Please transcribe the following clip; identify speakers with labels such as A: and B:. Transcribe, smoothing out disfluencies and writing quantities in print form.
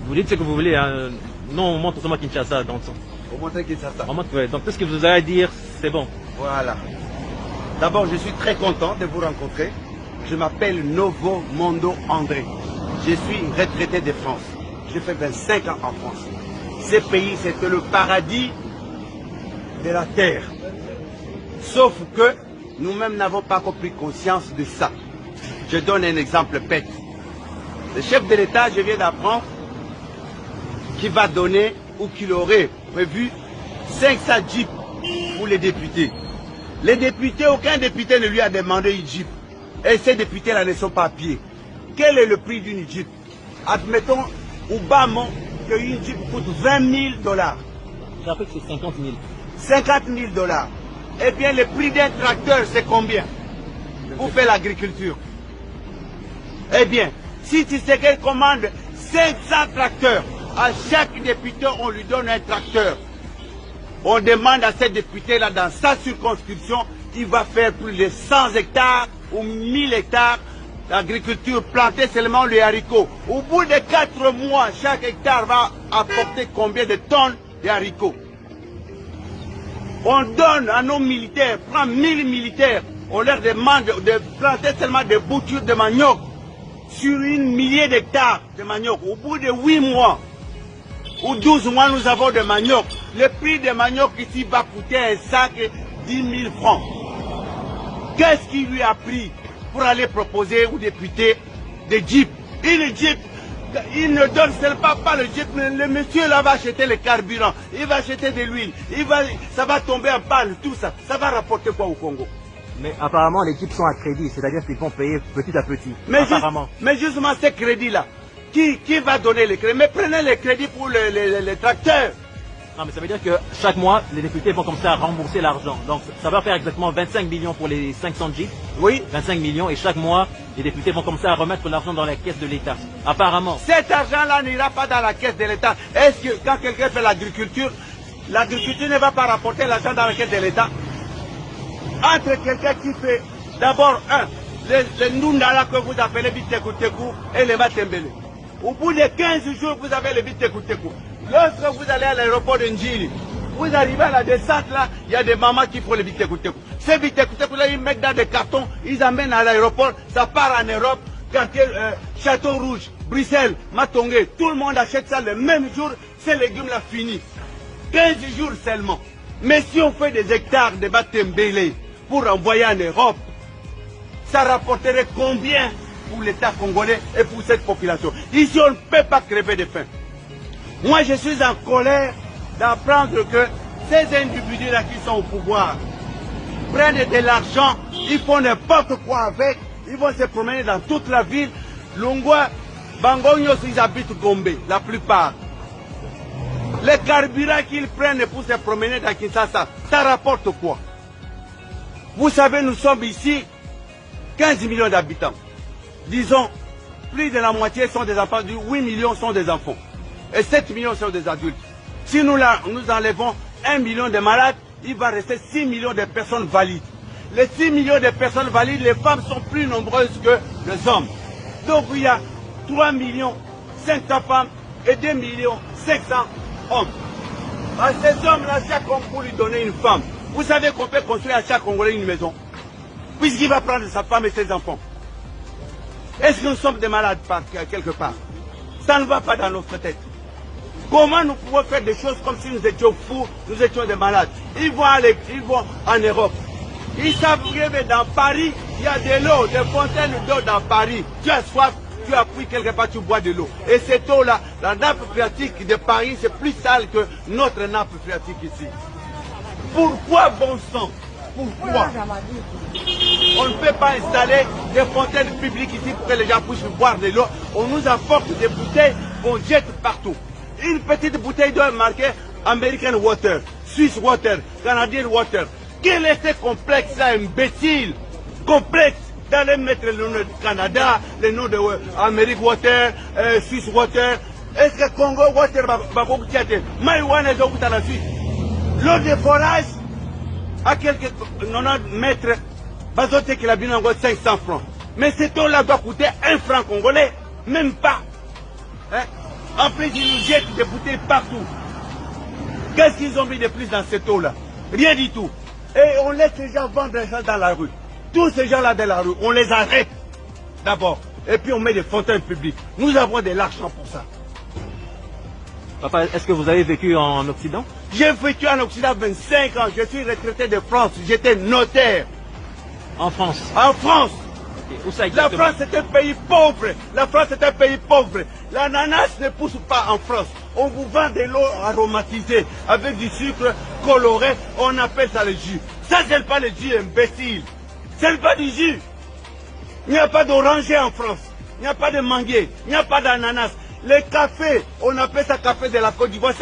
A: Vous dites ce que vous voulez, hein. Non, on montre seulement Kinshasa. Donc,
B: Au montre Kinshasa.
A: on montre, ouais. Donc tout ce que vous avez à dire, c'est bon.
B: Voilà. D'abord, je suis très content de vous rencontrer. Je m'appelle Novo Mondo André. Je suis retraité de France. J'ai fait 25 ans en France. Ce pays, c'était le paradis de la terre. Sauf que nous-mêmes n'avons pas compris conscience de ça. Je donne un exemple bête. Le chef de l'État, je viens d'apprendre, qu'il va donner ou qu'il aurait prévu 500 jeeps pour les députés. Les députés, aucun député ne lui a demandé une jeep. Et ces députés-là ne sont pas à pied. Quel est le prix d'une jeep? Admettons, au bas mot, qu'une jeep coûte 20 000 $.
A: J'ai appris que c'est 50 000.
B: 50 000 $. Eh bien, le prix d'un tracteur, c'est combien pour faire l'agriculture? Eh bien, si tu sais qu'elle commande 500 tracteurs, à chaque député, on lui donne un tracteur. On demande à ces députés-là, dans sa circonscription, il va faire plus de 100 hectares ou 1000 hectares d'agriculture, planter seulement les haricots. Au bout de 4 mois, chaque hectare va apporter combien de tonnes de haricots? On donne à nos militaires, prend 1000 militaires, on leur demande de planter seulement des boutures de manioc sur une millier d'hectares de manioc. Au bout de 8 mois ou 12 mois, nous avons de manioc. Le prix de manioc ici va coûter un sac 10 000 francs. Qu'est-ce qu'il lui a pris pour aller proposer aux députés des jeeps? Une jeep, il ne donne seulement pas le jeep, mais le monsieur là va acheter le carburant, il va acheter de l'huile, ça va tomber en panne, tout ça. Ça va rapporter quoi au Congo?
A: Mais apparemment, les jeeps sont à crédit, c'est-à-dire qu'ils vont payer petit à petit.
B: Mais,
A: apparemment.
B: Mais justement, ces crédits-là, qui va donner les crédits? Mais prenez les crédits pour les tracteurs.
A: Non, mais ça veut dire que chaque mois, les députés vont commencer à rembourser l'argent. Donc, ça va faire exactement 25 millions pour les 500 jeeps.
B: Oui.
A: 25 millions. Et chaque mois, les députés vont commencer à remettre l'argent dans la caisse de l'État. Apparemment.
B: Cet argent-là n'ira pas dans la caisse de l'État. Est-ce que quand quelqu'un fait l'agriculture ne va pas rapporter l'argent dans la caisse de l'État? Entre quelqu'un qui fait d'abord les Ndundala que vous appelez Bitekoutekou et les Matembele. Au bout de 15 jours, vous avez le Bitekoutekou. Lorsque vous allez à l'aéroport de Njili, vous arrivez à la descente là, il y a des mamans qui font le Bitekoutekou. Ces Bitekoutekou là, ils mettent dans des cartons, ils amènent à l'aéroport, ça part en Europe, quartier Château Rouge, Bruxelles, Matongé, tout le monde achète ça le même jour, ces légumes là finis. 15 jours seulement. Mais si on fait des hectares de Matembele pour envoyer en Europe, ça rapporterait combien pour l'État congolais et pour cette population? Ici, on ne peut pas crever de faim. Moi, je suis en colère d'apprendre que ces individus-là qui sont au pouvoir prennent de l'argent, ils font n'importe quoi avec, ils vont se promener dans toute la ville. Longwa, Bangonyos, ils habitent Gombe, la plupart. Les carburants qu'ils prennent pour se promener dans Kinshasa, ça rapporte quoi? Vous savez, nous sommes ici 15 millions d'habitants. Disons, plus de la moitié sont des enfants, 8 millions sont des enfants. Et 7 millions sont des adultes. Si nous enlevons 1 million de malades, il va rester 6 millions de personnes valides. Les 6 millions de personnes valides, les femmes sont plus nombreuses que les hommes. Donc il y a 3 millions 500 femmes et 2 millions 500 hommes. À ces hommes-là, chaque homme pour lui donner une femme. Vous savez qu'on peut construire à chaque Congolais une maison, puisqu'il va prendre sa femme et ses enfants. Est-ce que nous sommes des malades quelque part? Ça ne va pas dans notre tête. Comment nous pouvons faire des choses comme si nous étions fous, nous étions des malades? Ils vont en Europe. Ils savent que dans Paris, il y a de l'eau, des fontaines d'eau dans Paris. Tu as soif, tu as pris quelque part, tu bois de l'eau. Et cette eau-là, la nappe phréatique de Paris, c'est plus sale que notre nappe phréatique ici. Pourquoi, bon sang? Pourquoi on ne peut pas installer des fontaines publiques ici pour que les gens puissent boire de l'eau? On nous apporte des bouteilles qu'on jette partout. Une petite bouteille doit marquer American Water, Swiss Water, Canadian Water. Quel est ce complexe là, imbécile? Complexe d'aller mettre le nom du Canada, le nom de American Water, Swiss Water. Est-ce que Congo Water va beaucoup tirer? Maïwana est au la Suisse. L'eau de forage, à quelques 90 mètres, bazote qui a bien 500 francs. Mais cette eau-là doit coûter 1 franc congolais, même pas. Hein? En plus, ils nous jettent des bouteilles partout. Qu'est-ce qu'ils ont mis de plus dans cette eau-là? Rien du tout. Et on laisse les gens vendre les gens dans la rue. Tous ces gens-là dans la rue, on les arrête d'abord. Et puis on met des fontaines publiques. Nous avons de l'argent pour ça.
A: Papa, est-ce que vous avez vécu en Occident?
B: J'ai vécu en Occident 25 ans. Je suis retraité de France. J'étais notaire.
A: En France?
B: En France.
A: Okay. Où ça
B: La
A: exactement?
B: France est un pays pauvre. La France est un pays pauvre. L'ananas ne pousse pas en France. On vous vend de l'eau aromatisée avec du sucre coloré. On appelle ça le jus. Ça, c'est pas le jus, imbécile. C'est pas du jus. Il n'y a pas d'oranger en France. Il n'y a pas de manguier. Il n'y a pas d'ananas. Les cafés, on appelle ça café de la Côte d'Ivoire.